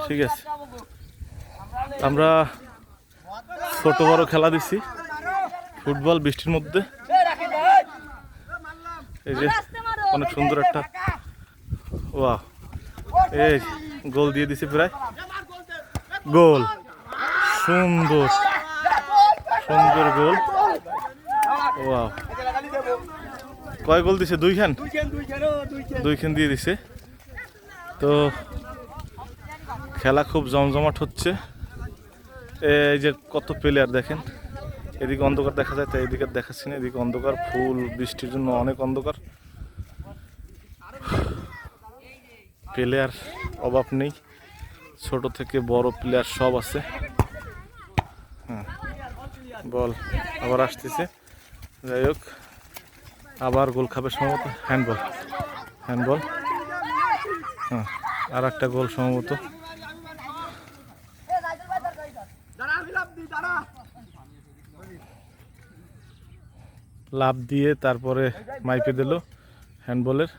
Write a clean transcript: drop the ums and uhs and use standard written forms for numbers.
ঠিক আছে, আমরা ছোট বড় খেলা দিচ্ছি ফুটবল বৃষ্টির মধ্যে। এই যে অনেক সুন্দর একটা ওয়াও, এই গোল দিয়ে দিছি প্রায়, গোল, সুন্দর সুন্দর গোল। ওয়াও, কয় গোল দিছে? দুইখান দিয়ে দিছে। তো খেলা খুব জমজমাট হচ্ছে। এই যে কত প্লেয়ার দেখেন, এদিকে অন্ধকার দেখা যায়, তাই এদিকে দেখাচ্ছি না, এদিকে অন্ধকার, ফুল বৃষ্টির জন্য অনেক অন্ধকার। প্লেয়ার অভাব নেই, ছোট থেকে বড় প্লেয়ার সব আছে। হ্যাঁ, বল আবার আসতেছে, যাই হোক আবার গোল খাবে সম্ভবত, হ্যান্ডবল, হ্যান্ডবল। হ্যাঁ, আর একটা গোল সম্ভবত। লাভ দিয়ে তারপরে মাইপে দিল হ্যান্ডবলের।